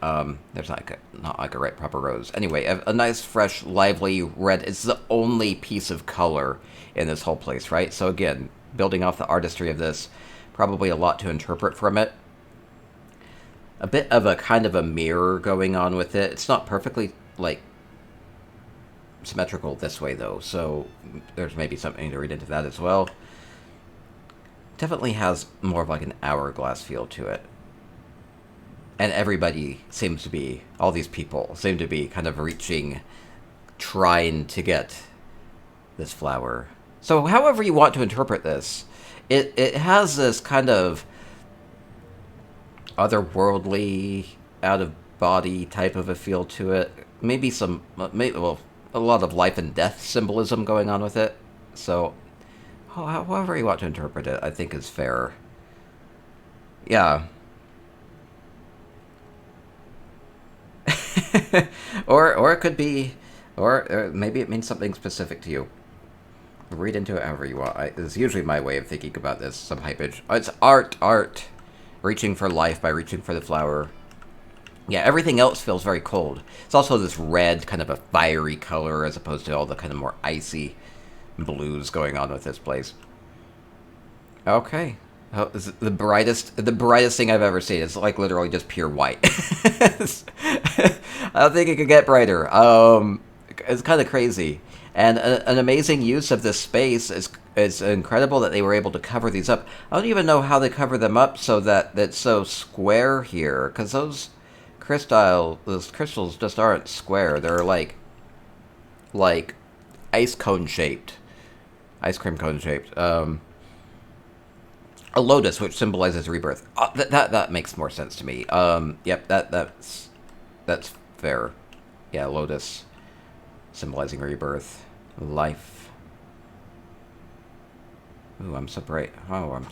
There's not like a right proper rose. Anyway, a nice, fresh, lively red. It's the only piece of color in this whole place, right? So again, building off the artistry of this, probably a lot to interpret from it. A bit of a kind of a mirror going on with it. It's not perfectly, like, symmetrical this way, though, so there's maybe something to read into that as well. Definitely has more of like an hourglass feel to it. And everybody seems to be, all these people seem to be kind of reaching, trying to get this flower. So however you want to interpret this, it has this kind of otherworldly, out-of-body type of a feel to it. Maybe some, well, a lot of life and death symbolism going on with it. So however you want to interpret it, I think is fair. Yeah. or it could be, or maybe it means something specific to you. Read into it however you want. It's usually my way of thinking about this, some hypage. Oh, it's art. Reaching for life by reaching for the flower. Yeah, everything else feels very cold. It's also this red, kind of a fiery color, as opposed to all the kind of more icy blues going on with this place. Okay. Oh, this is the brightest thing I've ever seen. It's like literally just pure white. I don't think it could get brighter. It's kind of crazy. And an amazing use of this space is incredible that they were able to cover these up. I don't even know how they cover them up so that it's so square here, because those crystals just aren't square. They're like ice cream cone shaped. A lotus, which symbolizes rebirth. That makes more sense to me. Yep, that's fair. Yeah, lotus symbolizing rebirth, life. Ooh, I'm so bright. Oh,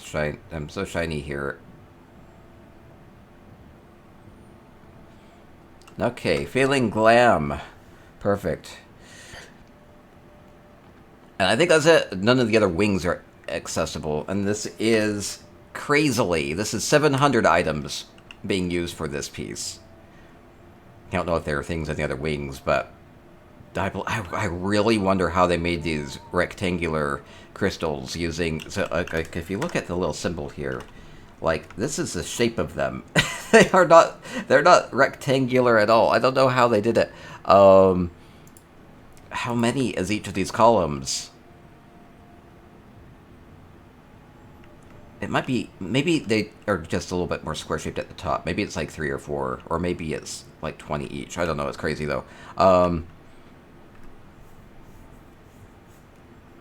I'm so shiny here. Okay, feeling glam. Perfect. And I think that's it. None of the other wings are accessible. And this is crazily. This is 700 items being used for this piece. I don't know if there are things in the other wings, but I really wonder how they made these rectangular crystals using... So, like, if you look at the little symbol here, like, this is the shape of them. They're not rectangular at all. I don't know how they did it. How many is each of these columns? It might be... Maybe they are just a little bit more square-shaped at the top. Maybe it's like 3 or 4, or maybe it's like 20 each. I don't know. It's crazy, though.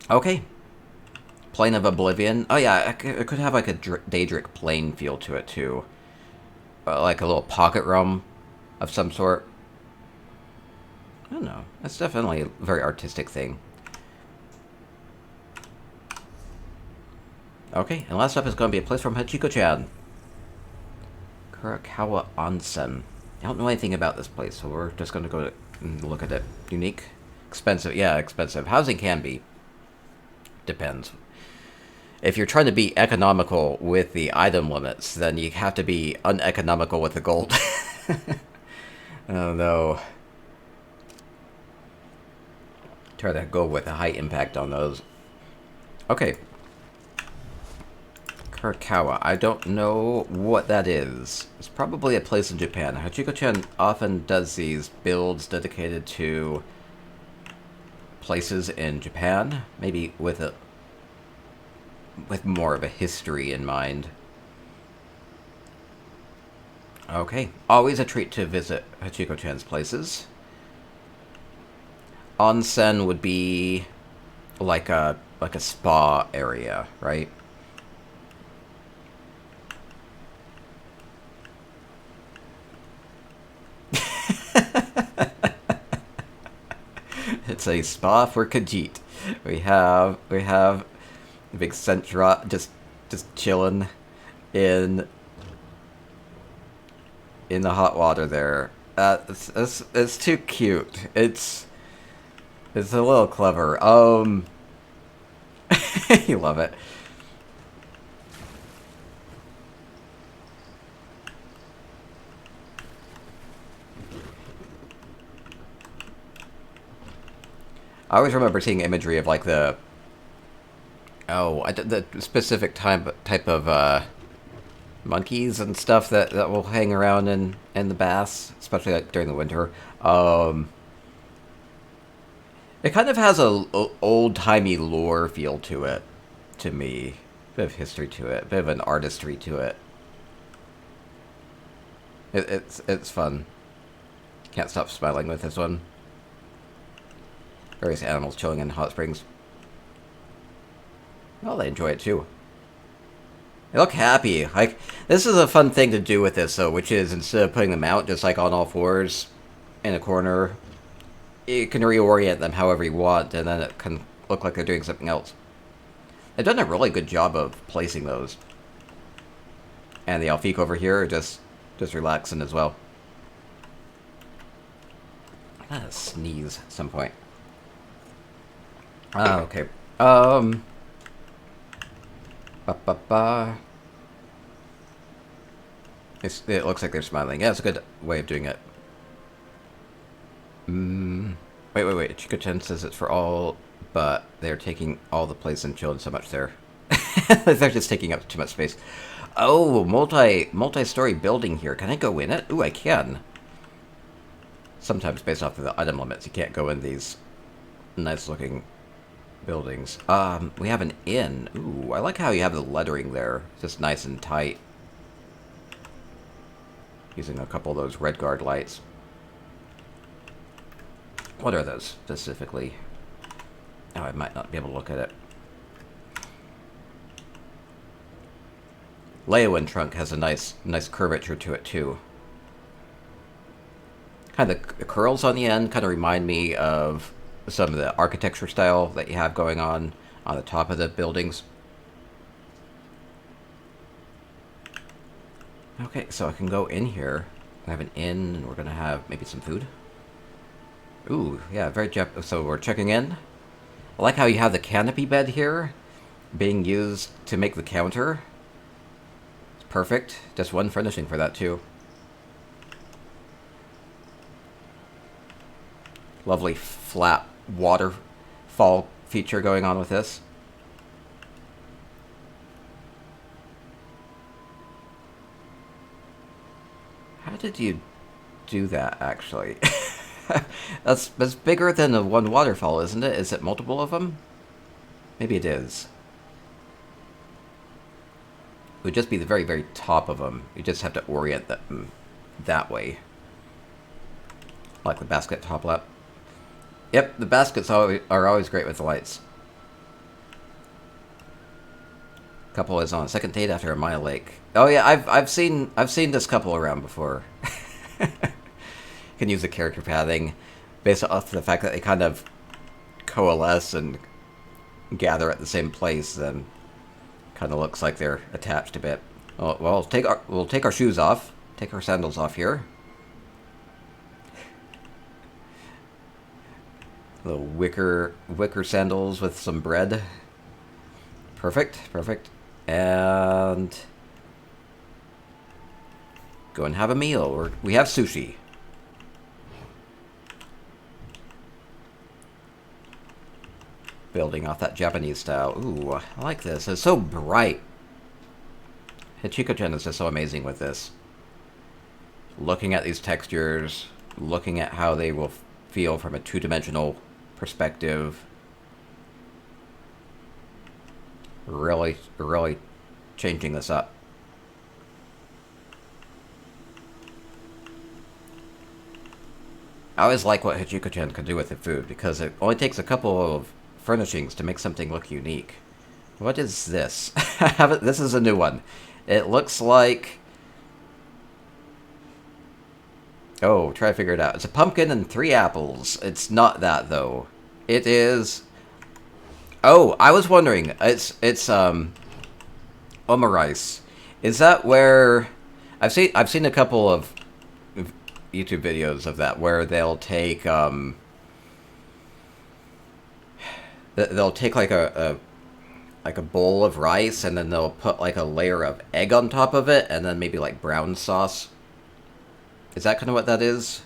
Okay. Plane of Oblivion. Oh, yeah, it could have like a Daedric plane feel to it, too. Like a little pocket realm of some sort. I don't know. That's definitely a very artistic thing. Okay, and last up is going to be a place from HachikoChan. Kurakawa Onsen. I don't know anything about this place, so we're just going to go and look at it. Unique? Expensive. Yeah, expensive. Housing can be. Depends. If you're trying to be economical with the item limits, then you have to be uneconomical with the gold. Oh no. Try to go with a high impact on those. Okay. Kurakawa. I don't know what that is. It's probably a place in Japan. HachikoChan often does these builds dedicated to places in Japan. Maybe with more of a history in mind. Okay. Always a treat to visit HachikoChan's places. Onsen would be like a spa area, right? It's a spa for Khajiit. We have Big Sentra just chilling in the hot water there. It's too cute. It's a little clever. You love it. I always remember seeing imagery of like the the specific type of monkeys and stuff that will hang around in the baths, especially like during the winter. It kind of has a old timey lore feel to it, to me. Bit of history to it, bit of an artistry to it. It's fun. Can't stop smiling with this one. Various animals chilling in hot springs. Well, they enjoy it too. They look happy. Like, this is a fun thing to do with this, though, which is instead of putting them out just like on all fours in a corner, you can reorient them however you want, and then it can look like they're doing something else. They've done a really good job of placing those. And the Alfik over here are just relaxing as well. I gotta sneeze at some point. Okay. It looks like they're smiling. Yeah, it's a good way of doing it. Wait. HachikoChan says it's for all, but they're taking all the place and chilling so much there. They're just taking up too much space. Oh, multi-story building here. Can I go in it? Ooh, I can. Sometimes based off of the item limits, you can't go in these nice-looking buildings. We have an inn. Ooh, I like how you have the lettering there. Just nice and tight. Using a couple of those red guard lights. What are those specifically? Oh, I might not be able to look at it. Leowin trunk has a nice curvature to it too. Kind of the curls on the end kind of remind me of some of the architecture style that you have going on the top of the buildings. Okay, so I can go in here. I have an inn, and we're gonna have maybe some food. Ooh, yeah, very so we're checking in. I like how you have the canopy bed here being used to make the counter. It's perfect. Just one furnishing for that too. Lovely flat waterfall feature going on with this. How did you do that, actually? That's bigger than the one waterfall, isn't it? Is it multiple of them? Maybe it is. It would just be the very, very top of them. You just have to orient them that way. Like the basket top lap. Yep, the baskets are always great with the lights. Couple is on a second date after a mile lake. Oh yeah, I've seen this couple around before. Can use the character pathing based off the fact that they kind of coalesce and gather at the same place. Then kind of looks like they're attached a bit. Well, we'll take our shoes off. Take our sandals off here. Little wicker sandals with some bread. Perfect. And go and have a meal. We have sushi. Building off that Japanese style. Ooh, I like this. It's so bright. HachikoChan is just so amazing with this. Looking at these textures, looking at how they will feel from a two-dimensional perspective. Really changing this up. I always like what HachikoChan can do with the food, because it only takes a couple of furnishings to make something look unique. What is this? This is a new one. It looks like... Oh, try to figure it out. It's a pumpkin and 3 apples. It's not that, though. It is... Oh, I was wondering. It's omarice. Is that where... I've seen a couple of YouTube videos of that where they'll take they'll take like a bowl of rice, and then they'll put like a layer of egg on top of it, and then maybe like brown sauce. Is that kind of what that is?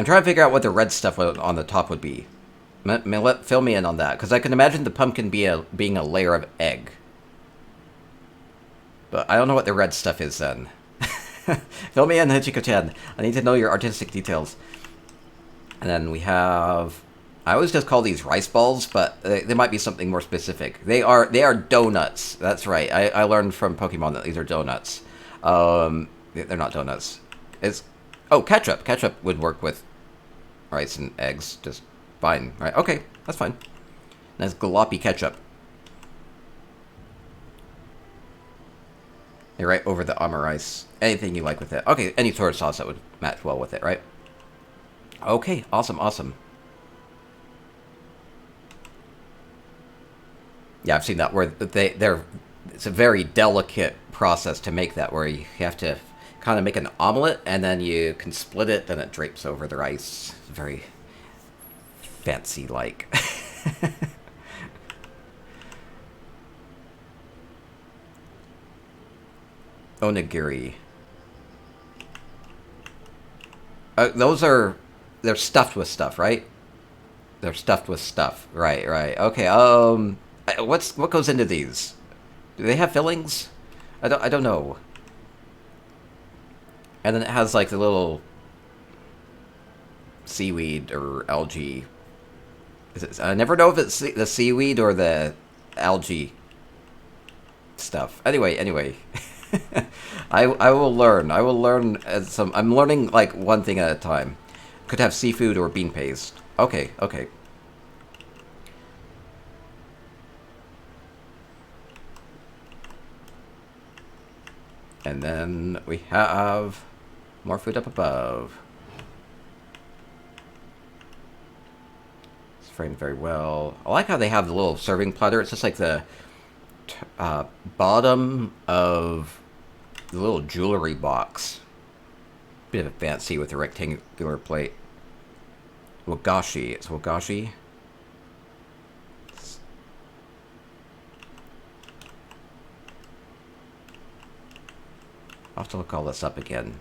I'm trying to figure out what the red stuff on the top would be. Fill me in on that, because I can imagine the pumpkin being a layer of egg. But I don't know what the red stuff is then. Fill me in, HachikoChan. I need to know your artistic details. And then we have... I always just call these rice balls, but they might be something more specific. They are donuts. That's right. I learned from Pokemon that these are donuts. They're not donuts. Oh, ketchup. Ketchup would work with rice and eggs just fine. Right? Okay, that's fine. That's jalopy ketchup. You're right over the armor rice. Anything you like with it. Okay, any sort of sauce that would match well with it, right? Okay, awesome, awesome. Yeah, I've seen that where it's a very delicate process to make that, where you have to kind of make an omelet and then you can split it, then it drapes over the rice. Very fancy-like. Onigiri. They're stuffed with stuff, right? They're stuffed with stuff. Right, right. Okay, what goes into these? Do they have fillings? I don't know. And then it has like the little seaweed or algae. I never know if it's the seaweed or the algae stuff. Anyway. I will learn. I will learn I'm learning like one thing at a time. Could have seafood or bean paste. Okay. And then we have more food up above. It's framed very well. I like how they have the little serving platter. It's just like the bottom of the little jewelry box. Bit of a fancy with a rectangular plate. Wagashi. It's wagashi. I'll have to look all this up again.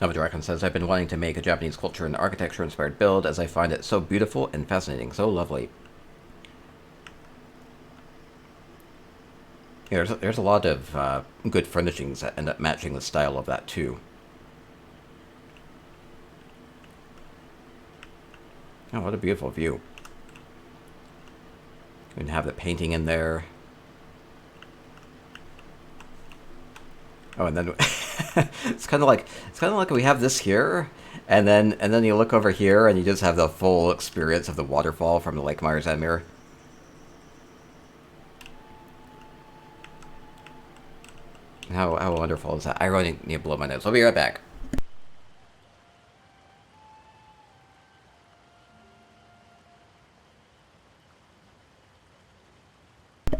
Navadrakan says, I've been wanting to make a Japanese culture and architecture inspired build as I find it so beautiful and fascinating, so lovely. Yeah, there's a lot of good furnishings that end up matching the style of that too. Oh, what a beautiful view. You can have the painting in there. Oh, and then it's kind of like we have this here, and then you look over here and you just have the full experience of the waterfall from the Lakemire Xanmeer. How wonderful is that? I really need to blow my nose. I'll be right back.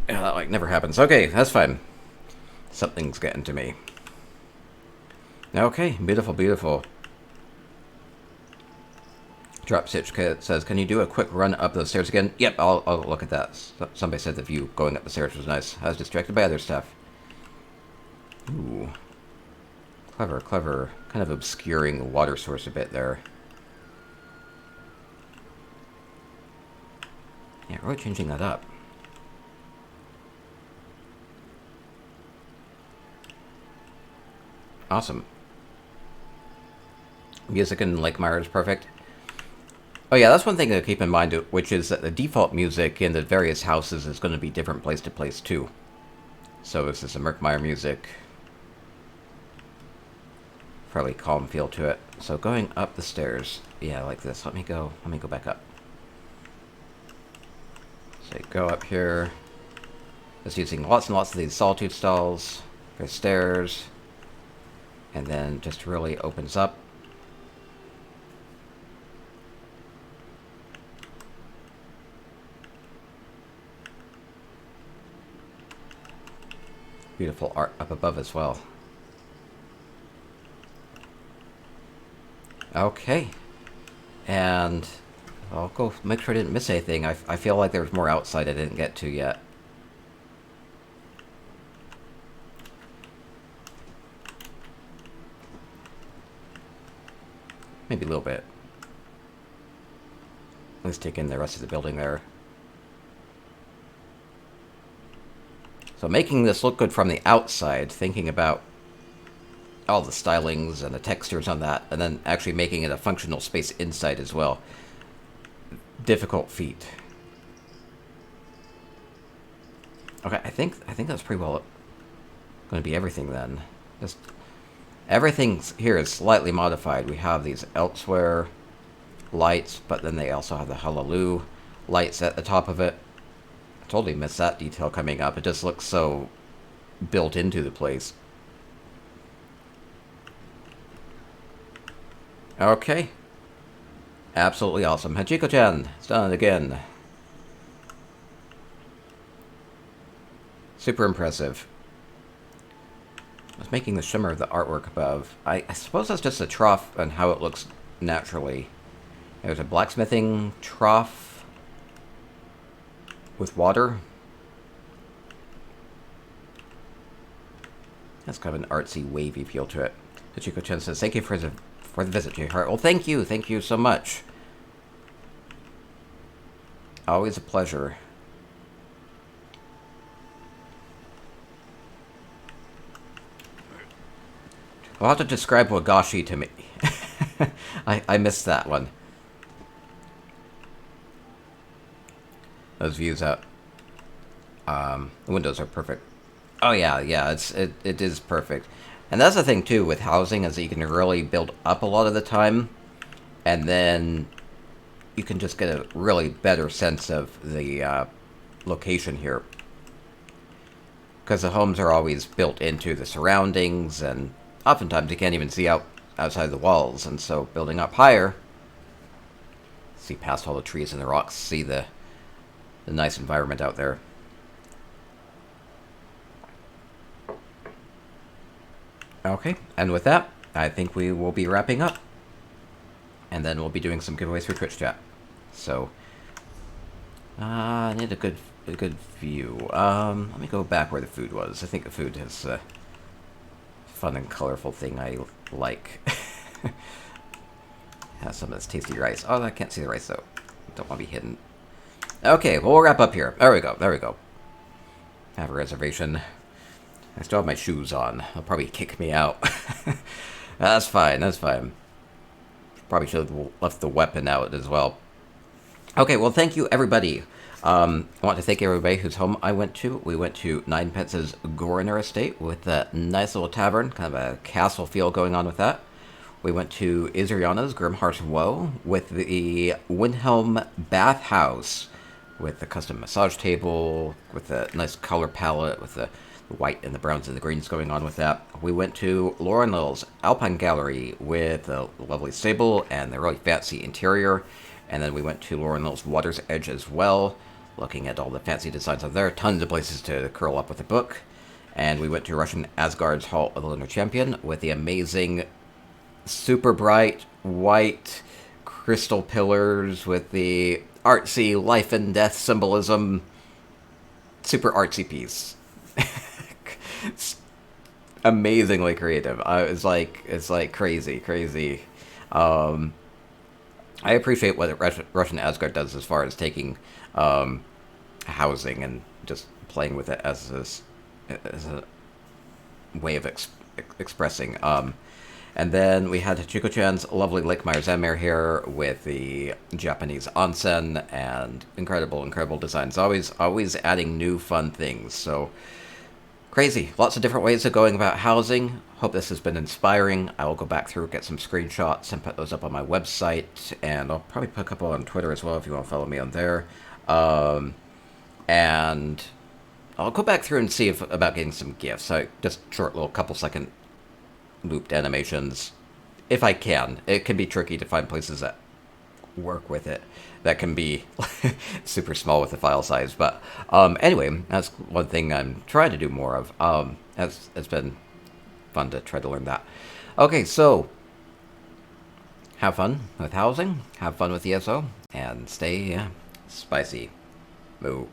Yeah, that like never happens. Okay, that's fine. Something's getting to me. Okay, beautiful, beautiful. Dropstitch says, can you do a quick run up those stairs again? Yep, I'll look at that. Somebody said the view going up the stairs was nice. I was distracted by other stuff. Ooh. Clever, clever. Kind of obscuring the water source a bit there. Yeah, really changing that up. Awesome. Music in Lakemire is perfect. Oh yeah, that's one thing to keep in mind, which is that the default music in the various houses is going to be different place to place too. So this is the Murkmire music. Fairly calm feel to it. So going up the stairs, yeah, like this. Let me go back up. So go up here. Just using lots and lots of these solitude stalls for stairs. And then just really opens up. Beautiful art up above as well. Okay. And I'll go make sure I didn't miss anything. I feel like there's more outside I didn't get to yet. maybe a little bit. Let's take in the rest of the building there. So making this look good from the outside, thinking about all the stylings and the textures on that, and then actually making it a functional space inside as well. Difficult feat. Okay, I think that's pretty well going to be everything then. Just everything here is slightly modified. We have these elsewhere lights, but then they also have the Hallelujah lights at the top of it. I totally missed that detail coming up. It just looks so built into the place. Okay. Absolutely awesome. HachikoChan, it's done again. Super impressive. I was making the shimmer of the artwork above. I suppose that's just a trough and how it looks naturally. There's a blacksmithing trough with water. That's kind of an artsy, wavy feel to it. HachikoChan says, thank you for the visit, J-Heart. Well, thank you. Thank you so much. Always a pleasure. I'll have to describe Wagashi to me. I missed that one. Those views out. The windows are perfect. Oh yeah, it is perfect. And that's the thing too with housing, is that you can really build up a lot of the time, and then you can just get a really better sense of the location here. Because the homes are always built into the surroundings, and oftentimes you can't even see outside the walls, and so building up higher, see past all the trees and the rocks, see the nice environment out there. Okay, and with that, I think we will be wrapping up. And then we'll be doing some giveaways for Twitch chat. So, I need a good view. Let me go back where the food was. I think the food is a fun and colorful thing I like. Has some of this tasty rice. Oh, I can't see the rice though. Don't want to be hidden. Okay, well, we'll wrap up here. There we go. There we go. I have a reservation. I still have my shoes on. They'll probably kick me out. That's fine. That's fine. Probably should have left the weapon out as well. Okay, well, thank you, everybody. I want to thank everybody whose home I went to. We went to Ninepence's Gorinir estate with a nice little tavern, kind of a castle feel going on with that. We went to Isriana's Grymharth Woe with the Windhelm Bathhouse, with the custom massage table, with a nice color palette, with the white and the browns and the greens going on with that. We went to LorinLil's Alpine gallery with a lovely stable and the really fancy interior. And then we went to LorinLil's Water's Edge as well, looking at all the fancy designs out there. Tons of places to curl up with a book. And we went to RussianAsgard's Hall of the Lunar Champion with the amazing, super bright, white crystal pillars with the artsy life and death symbolism. Super artsy piece. It's amazingly creative. It's like crazy. I appreciate what RussianAsgard does as far as taking housing and just playing with it as a way of expressing. And then we had HachikoChan's lovely Lakemire Xanmeer here with the Japanese onsen and incredible designs. Always adding new fun things. So crazy. Lots of different ways of going about housing. Hope this has been inspiring. I will go back through, get some screenshots, and put those up on my website. And I'll probably put a couple on Twitter as well if you want to follow me on there. And I'll go back through and see about getting some gifts. Just short little couple-second looped animations, if I can. It can be tricky to find places that work with it that can be super small with the file size, but anyway, that's one thing I'm trying to do more of. It's been fun to try to learn that. Okay, so have fun with housing, have fun with ESO, and stay spicy. Moo.